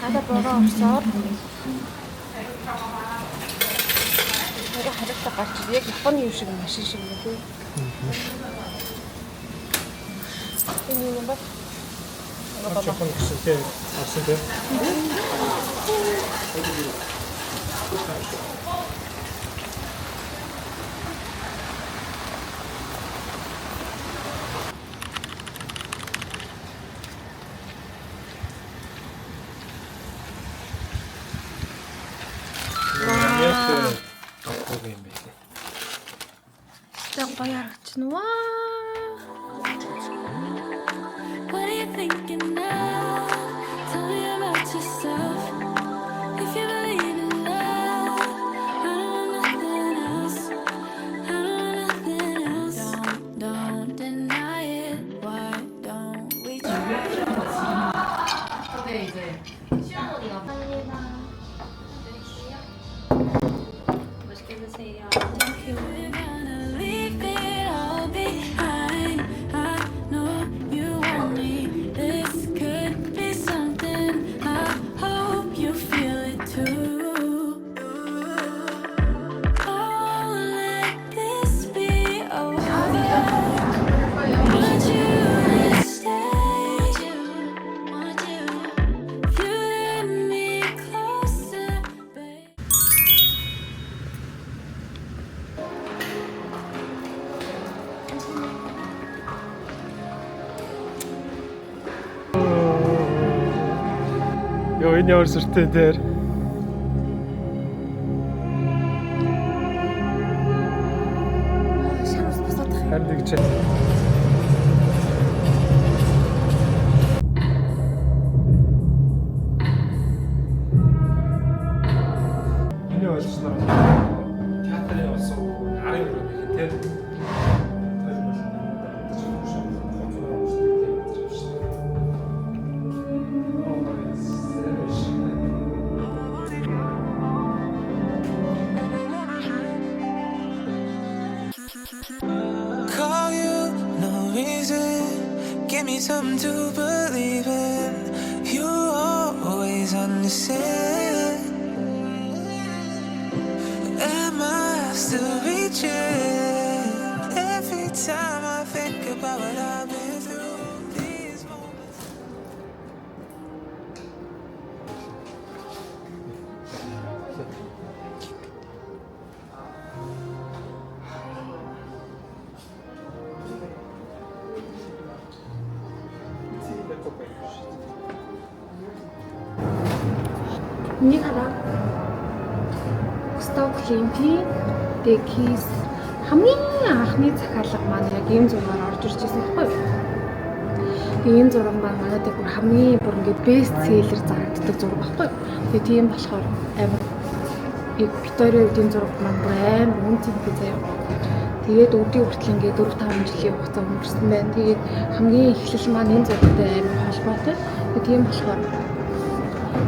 Ada borоо орсоор яг харагдах гарч яг Японы юм шиг машин шиг нэ тий. Энэ юм ба. Японы гэсэн тий. Авсан тий. Тэг гоё харагдчихна. What are you thinking now? Tell me about yourself. If you believe in love, I don't want nothing else. I don't want nothing else. Don't deny it. Why don't we try? 근데 이제 시어머니가 맛있게 드세요. We're gonna leave it all behind. I know you want me. This could be something. I hope you feel it too. I won't let this be over. Want you to stay. Want you. If you let me closer, babe. Йоо энэ ямар сүртэй дээр. Шамс босоод тах. Харин тэгж. Энэ ойлцсноо театрын болсон арын өрөө гэх тийм. Call you, no reason. Give me something to believe in. You always understand. Am I still reaching? Every time I think about what I've been through, these moments. Энийг хараа. Стоп климпи дэкис хамгийн анхны захиалга маань яг ийм зургаар орж ирж байсан байхгүй юу? Тэгээ энэ зураг маань манайд бүр хамгийн бүр ингээд бест селлер зарагддаг зураг байхгүй юу? Тэгээ тийм болохоор амар Викторийн үеийн зураг маань бүр амар үнцэнтэй заяа. Тэгээд өдний хүртэл ингээд 4-5 жилийн хугацаа өнгөрсөн байна. Тэгээд хамгийн эхлэл маань энэ зурагтай амар холбоотой. Тэгээд тийм болохоор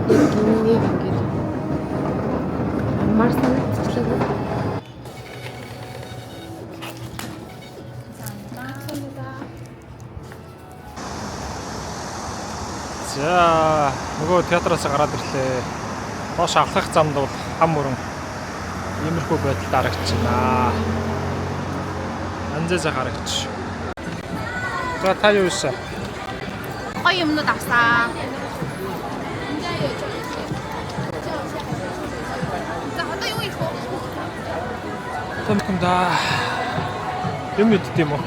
яг нэг ингээд Марс санагдчихлаа. За нөгөө театраас гараад ирлээ. Хоош алхах замд бол хам мөрөн иймэрхүү байдалд харагдчихна. Анзаасаа харагдчих. За та юу ийсэн? Гоё юмнууд авсан. За одоо юу их вэ? Томкомда юм ядд юм уу?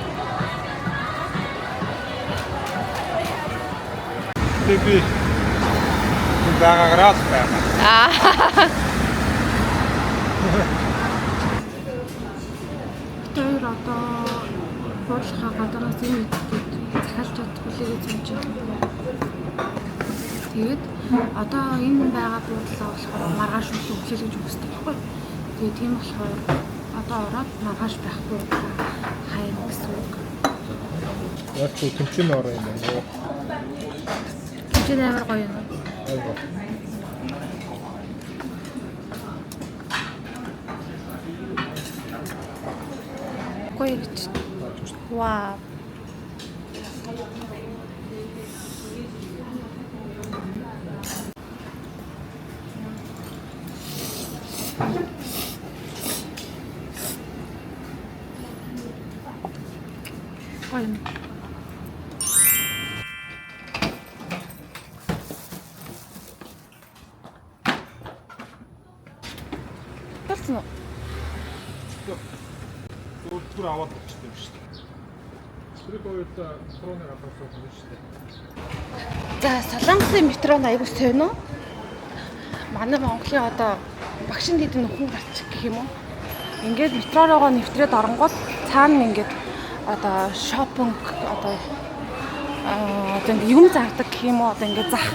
Би байгаагаараа л байна. Тэр одоо боолхоо гадараас юм идэх захиалж чадахгүй гэж үзэж байна. Тэгээд одоо энэ байгаа буудлаа болохоор маргааш өглөө гэж үздэг байхгүй. Тэгээд тийм болохоор одоо ороод маргааш байхгүй хайр гэсэн үг. Яг ч тэмцэн ороо юм байна. Тэмцэн амар гоё юм. Айгу. Гоё гэж. Вау. Гоё юм. Талцсан уу? Зүгээр аваад авчихсан юм шүү дээ. Тэрийг үед метроны гадар суух юм шүү дээ. За Солонгосын метрон аягүй сонио. Манай Монголын одоо багшин хэдэн нөхөн гарчих гэх юм уу? Ингээд метророо нэвтрээд оронгууд цаана ингээд одоо шопинг одоо юм зардаг гэх юм уу? Одоо ингээд зах.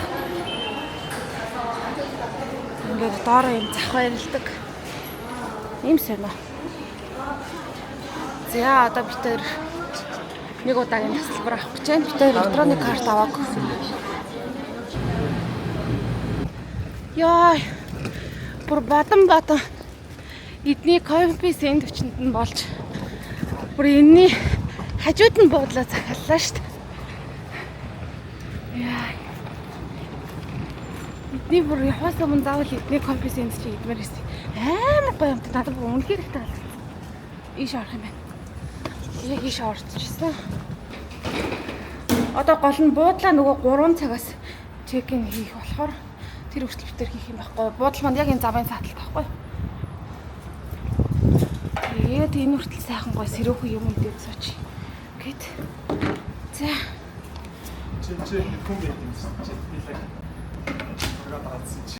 Ингээд доороо юм зах байрладаг. Ийм сонио. За одоо бид тээр нэг удаагийн тасалбар авах гэж байна. Бид тээр метроны карт аваагүй. Яа. Бүр бадан эдний кофе сэндвичэнд нь болж бүр энэний хажууд нь буудлаа захиаллаа шүү дээ. Яа. Эдний бүр явахаас өмнө заавал эдний кофе сэндвич идмээр байсан. Амар гоё юм. Надад бүр үнэхээр их таалагдсан. Ийш орох юм байна. Яг ийш орчихсон. Одоо гол нь буудлаа нөгөө 3 цагаас чек-ин хийх болохоор тэр хүртэл битэр хийх юм байхгүй. Буудал манд яг энэ замын сааталт байхгүй. Тэгээд энэ хүртэл сайхан гоё сэрүүхэн юм идээд сууч. Гэт. За. Чи хүн байт юм шиг. Чи билээ. Хараад таацсан чи.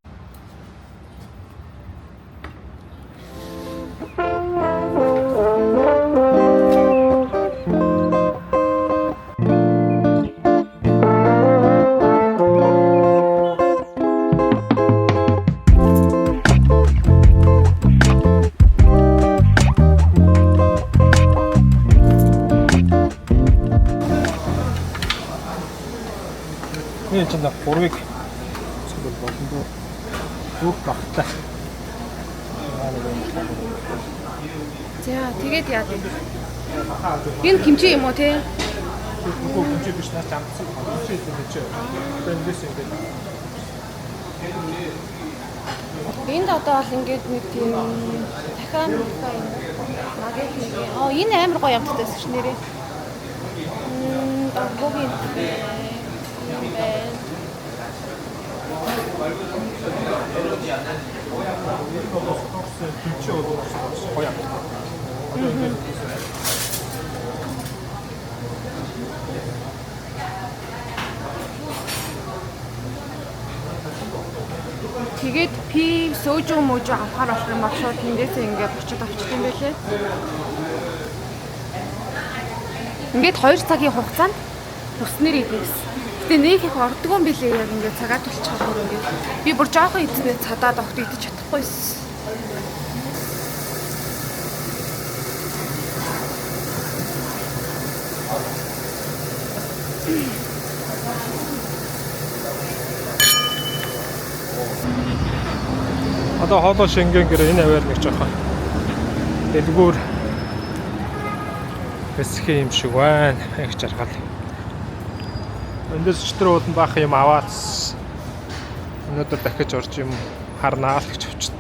Энэ чинь гурвыг зөвхөн болондоо зүг багтаа. За тэгээд яа вэ? Энэ кимчи юм уу те? Үгүй кимчи биш наа чамцсан. Кимчи гэдэг чи. Одоо эндээс ингээд. Энд одоо л ингээд нэг тийм дахиад нагийг энэ амар гоё амттай шүү нэрээ. Богийн Кимчи бол гоё. тэгээд пив сөөжөө мөөжөө авахар болох юм бол шууд тэндээсээ ингээд очиод авчих юм байлээ. Ингээд 2 цагийн хугацаанд төснөр идээс. Гэтэ нэг их ордгоо юм билээ яг ингээд цагаа тулчихаар ингээд би бүр жоохон идснээр цадаад огт идэж чадахгүйсэн. Одоо хоолой шингэн гэр энэ аваар нэг жоохон дэлгүүр хэсэг юм шиг байна. Их жаргал. Эндээс өчтөр уулан баах юм аваад өнөөдөр дахиж орж юм харнаа л гэж авчихсан.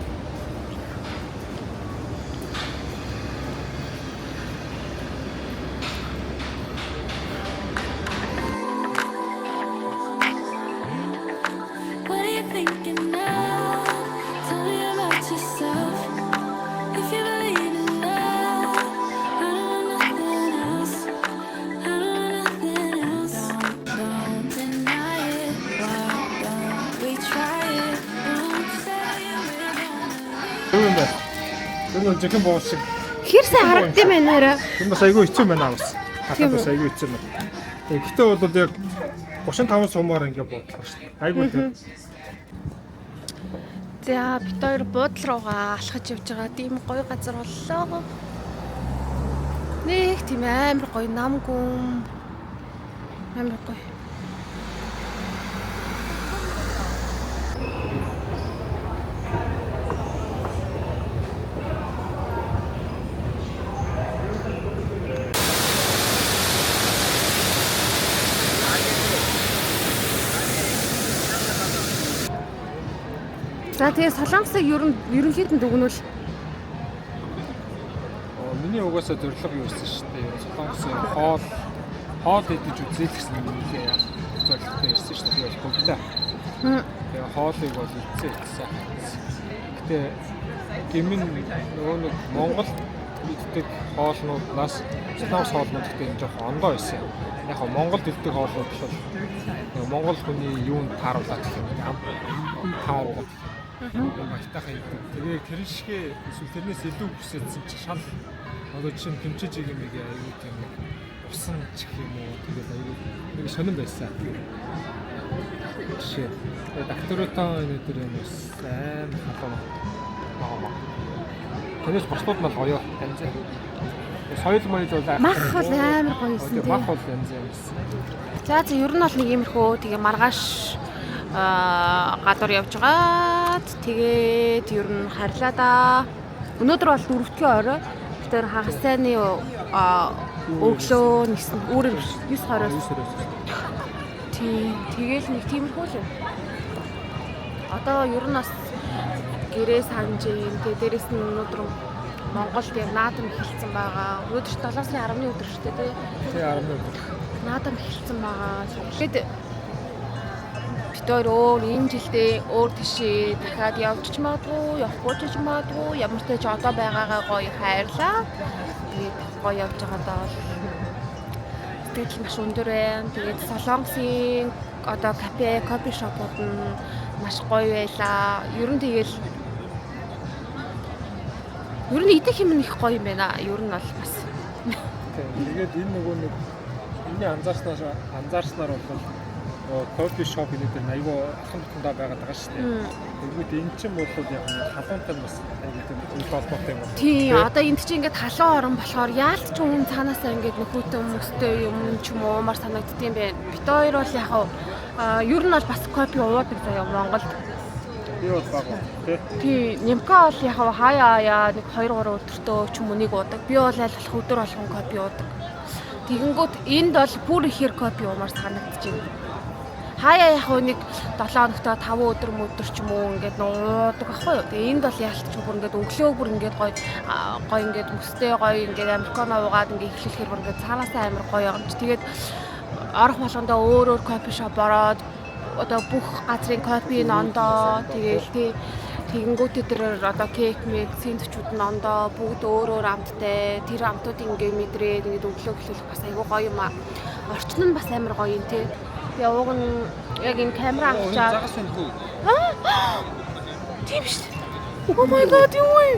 What are you thinking now? Tell me about yourself. If you believe in love, I don't want nothing else. I don't want nothing else. Don't deny it. Why don't we try it? Don't say we're Юу юм бэ? Тэр жихэн боос шиг. Хэр сайн харагдсан байна нэрэ. Тэр бас айгүй хэцүү байна аваас. Хатаа бас айгүй хэцүү байна. Гэхдээ бол яг 35 сумаар ингээд бодлоо шүү дээ. Айгүй тийм. За бид хоёр буудлын руугаа алхаж явж байгаа. Тийм гоё газар боллоо. Нэг тийм амар гоё намгүм. Амар гоё. За тэгээ Солонгосыг ерөнхийдөө дүгнүүл. Миний угаасаа зорилго юу байсан шүү дээ. Солонгосын хоол хоол идэж үзэл гэсэн нэлээ зорилготой ирсэн шүү дээ. Би бол бүгдээ. Тэгээ хоолыг бол идсэн. Гэтэ гэмэн нөгөө нэг Монгол иддэг хоолнуудаас Солонгос хоолнууд гэдэг нь жоохон ондоо байсан. Яг нь Монголд иддэг хоолнууд бол нөгөө Монгол хүний юунд тааруулаад гэх юм ам тааруулаад. Багтаахаа иддэг. Тэгээ тэр шигээ эсвэл тэрнээс илүү хүсэлсэн чи шал одоо жишээ нь кимчиж юм ийм аюу тийм нэг усан ч гэх юм уу. Тэгээд аюу нэг сонирн байсан. Жишээ. Доктортой өнөдөр юм сайн халуун. Тэрнээс бослууд нь гоё янз. Соёл моёл бол Мах бол амар гоё юмсан тийм. Мах бол янз янз. За ер нь бол нэг иймэрхүү тэгээ маргааш гадуур явж байгаад тэгээд ер нь харьлаа да. Өнөөдөр бол 4-р орой. Тэр хагас сайны өглөө нисэн өөрөөр 9:20-оос. Тэгээл нэг тиймэрхүү л юм. Одоо ер нь бас гэрээ санаж юм. Тэгээ дээрэс нь өнөөдөр Монголд яг наадам эхэлсэн байгаа. Өнөөдөр 7 сарын 10-ны өдөр шүү дээ тий. Тий 10-ны өдөр. Наадам эхэлсэн байгаа. Тэгэхэд бид өөр энэ жилдээ өөр тишээ дахиад явж ч магадгүй, явахгүй ч магадгүй, ямар ч тач одоо байгаагаа гоё хайрлаа. Тэгээд гоё явж байгаадаа бол сэтгэл маш өндөр байна. Тэгээд Солонгосын одоо кафе, кофе шопууд нь маш гоё байлаа. Ер нь идэх юм их гоё юм байна. Ер нь бол бас. Тэгээд энэ нөгөө нэг энэний анзаарснаар бол кофе шоп гэдэг нь айгүй ахын тутамдаа байгаад байгаа шүү дээ. Тэгвэл энэ чинь бол яг халуунтай бас айгүй тийм үйл холбоотой юм байна. Тийм, одоо энд чинь ингээд халуун орон болохоор яалт ч хүн цаанаасаа ингээд нөхөтөн мөстэй юм ч юм уу мар санагддсан байх. Бид хоёр бол яг ер нь бол бас кофе уудаг заяа Монголд. Би бол баг тий. Нимка бол яг хаяа нэг 2-3 өдөртөө ч юм уу нэг уудаг. Би бол аль болох өдөр болгон кофе уудаг. Тэгэнгүүт энд бол бүр ихээр кофе уумаар санагдчихэв. Хаяа яг нэг 7 хоногтой 5 өдөр ч юм уу ингээд уудаг ахгүй юу. Тэгээ энд бол яалтч бүр ингээд өглөө бүр ингээд гоё ингээд өстэй гоё ингээд американо уугаад ингээд эхлэхээр бүр ингээд цаанаасаа амар гоё юм чи. Тэгээд орох болгондоо өөр кофе шоп ороод одоо бүх газрын кофе нондоо тэгээл тэгэнгүүт тэр одоо кейк мэд сэндвчүүд нондоо бүгд өөр амттай. Тэр амтууд ингээд мэдрээд ингээд өглөө эхлэх бас айгүй гоё юм аа. Орчин нь бас амар гоё юм тий. Тэгээ уг нь яг энэ камера авчаад загас үнгүй. Тийм шүү дээ. Oh my god юу вэ?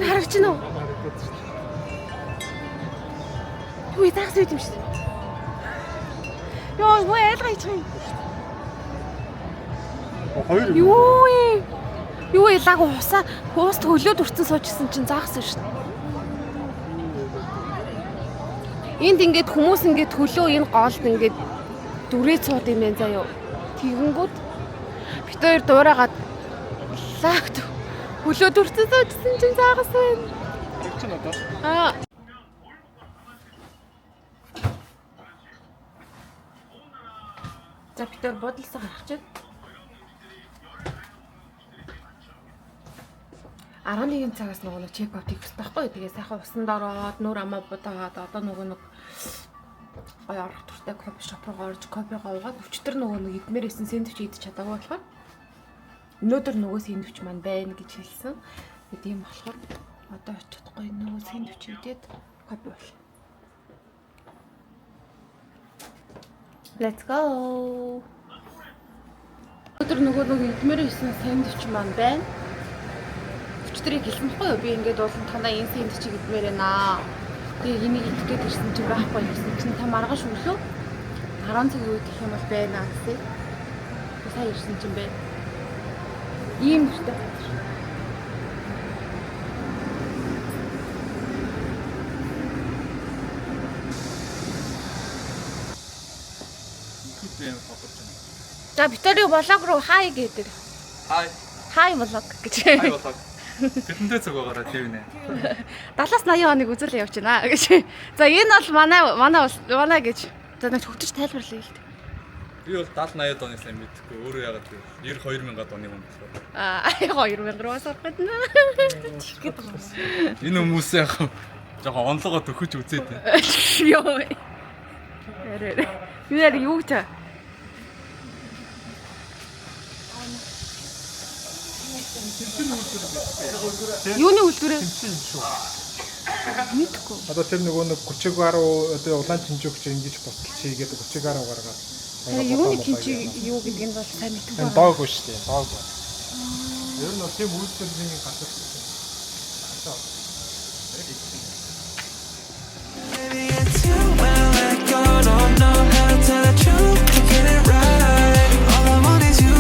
Харагч нь уу? Юу загас үт юм шүү дээ. Йоо, юу ялгаач юм. Хоёр Юу ялааг хуус төлөөд өрцөн суужсэн чинь загас шүү дээ. Энд ингээд хүмүүс ингээд хөлөө энэ гоолд ингээд дүрээ цууд юм байна заяа. Тэгэнгүүт бид хоёр дуурайгаад лагт хөлөө дүрцэн суужсэн чинь заагас байна. Тэр чинь одоо За бид хоёр бодолсоо гарах чинь 11 цагаас нөгөө чек аут хийх хэрэгтэй байхгүй. Тэгээ сайхан усанд ороод нүүр амаа будаад одоо нөгөө нэг гоё орох туртай кофе шоп руу орж кофегаа уугаад өчтөр нөгөө нэг идмээр исэн сэндвич идэж чадаагүй болохоор өнөөдөр нөгөө сэндвич маань байна гэж хэлсэн. Тэгээд ийм болохоор одоо очиод гоё нөгөө сэндвич идээд кофе уух. Let's go. Өнөөдөр нөгөө идмээр исэн сэндвич маань байна. Өчтөрийг хэлсэн байхгүй юу? Би ингээд уулын танаа энэ сэндвичийг идмээр байна. Тэгээ энийг идэх гээд ирсэн чинь байхгүй гэсэн чинь та маргааш өглөө 10 цагийн үед гэх юм бол байна гэсэн. Сая ирсэн чинь байна. Ийм нэртэй газар. За Витори блог руу хай гэдэг. Хай блог гэж. Хай блог. Тэрэндээ цаг байгаараа тийм нэ. 70-80 хоног үзүүлээ явж байна гэж. За энэ бол манай гэж. За нэг хөгжиж тайлбарлая л дээ. Би бол 70-80 оны сайн мэдхгүй. Өөрөө яагаад гэвэл 92,000 оны хүн болохоор. 2000 руу сурах гэдэг нэ. Энэ хүмүүс яг Жохоо онлогоо төхөж үзээ тэ. Йоо. Эрэ. Би яг юу гэж Юуны үлдвэрээ? Тэмцэн шүү. Мэдгүй. Одоо тэр нөгөө нэг 30 гаруй одоо улаан тэмцээгч ингэж боталч хийгээд 30 гаруй гаргаад. Юуны тэмцээ юу гэдг нь бол сайн мэдгүй байна. Доогүй шүү дээ. Доогүй. Ер нь тийм үйлдвэрийн газар. Maybe it's too well let go. Don't know how to tell the truth to get it right. All I want is you.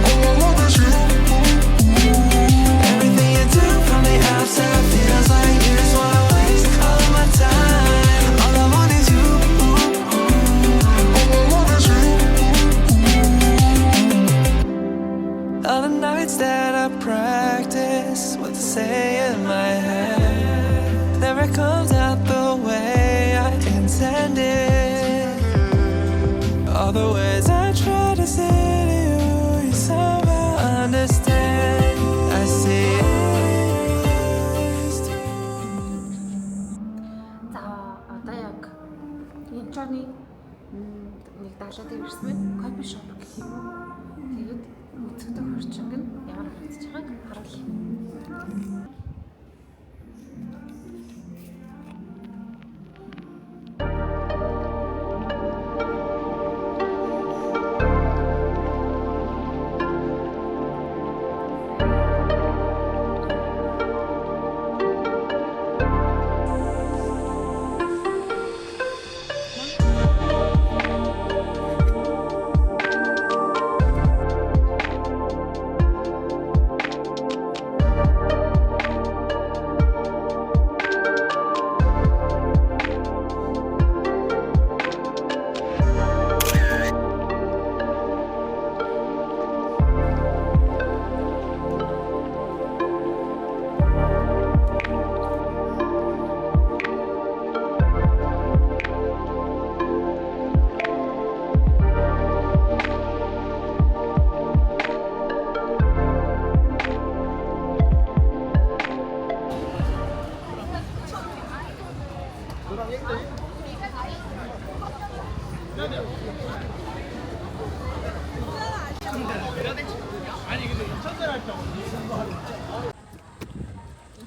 All I want is you. Everything you do from the outside feels like you just wanna waste all of my time. All I want is you. All I want is you. All the nights that I practice what to say in my head never comes out the way I intended. All the ways I try to say to you, you somehow understand. I see it. За одоо яг Инчоны нэг даалгад ирсэн байна. Кофе шоп гэх юм уу. Тэгээд үзэгдэх орчинг нь ямар харагдаж байгааг харуулъя.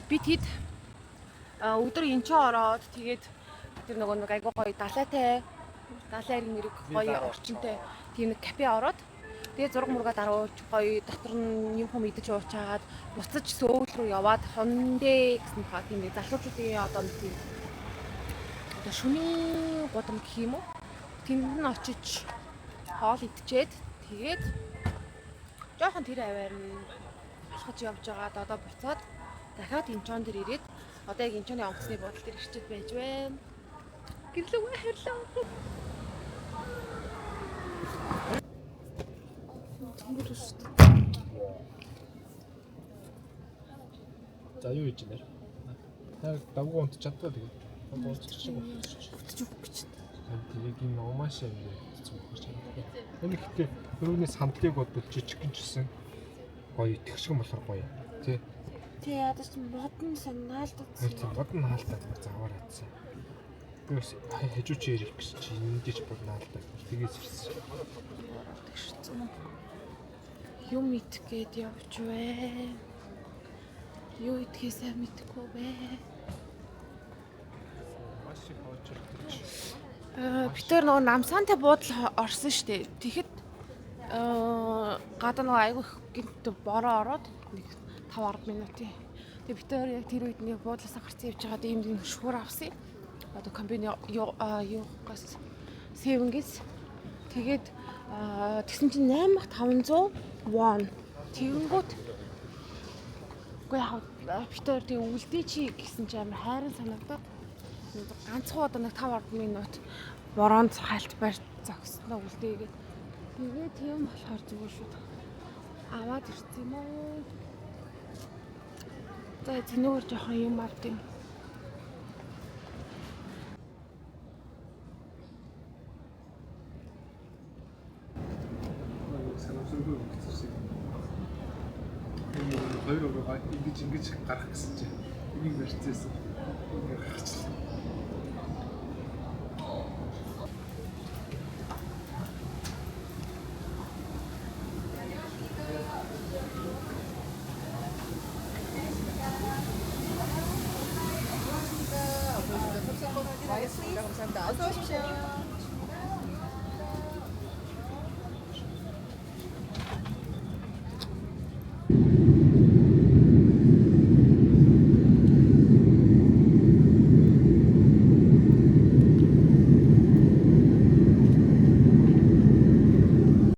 Бид хэд өдөр энчээ ороод тэгээд тэр нөгөө нэг айгуу гоё далайтай далайн нэрэг гоё орчинтай тийм нэг кафе ороод тэгээд зураг мурга дарууч гоё дотор нь юм хүм идэж уучаад буцаж сөүл рүү яваад хондэ гэсэн ба тийм нэг залуучуудын одоо нэг тийм одоо шөнийн гудам гэх юм уу тэнд нь очиж хоол идчихэд тэгээд жоохон тэр аваар нь алхаж явж байгаад одоо буцаад дахиад Инчон дээр ирээд одоо яг Инчоны онгоцны бодол дээр ирчээд байж байна. Гэрлөө хайрлаа. За юу хийж байна? Та давгүй унтч чадваа тэгээд. Унтчих шиг байна. Өтөж өгөх гэж. Тэгээд энэ омааш ингээд зүгхэж чаддаг. Энэ ихтэй өрөөний сандлыг бодвол жижигхэн ч гэсэн гоё итгэвчгэн болохоор гоё. Тэ. Тэ ядаж модон санаалдсан. Тийм модон хаалтаа заваар атсан. Бөөс хажууч ирэх гэж чи эндэж бүр наалдаа. Тгээс ирсэн. Юм итгээд явж вэ? Юу итгэхээсээ мэдэхгүй бэ? Маш их хоочролтож. Битэр нөгөө намсаантай буудал орсон штэ. Тэгэхэд гадаа нөгөө айгүй гинт бороо ороод нэг 5-10 минутын. Тэгээ битэр яг тэр үед нэг буудлаасаа гарцсан явж байгаад ийм нэг шүүр авсан. Одоо компани юугаас Seven-гээс тэгээд тэгсэн чинь 8500 won. Тэгэнгүүт үгүй яа битэр тэг үлдээ чи гэсэн чинь амар хайрын санагдаад ганцхан одоо нэг 5-10 минут бороонд хальт барь зогсноо үлдээгээд тэгээ тийм болохоор зүгээр шүү. Аваад ирсэн юм уу? За зинээр жоохон юм авдیں۔ Хоёр өрөө ингэж гарах гэсэн чинь Энийг барьцсан. Гарчлаа. 감사합니다. 어서 오십시오.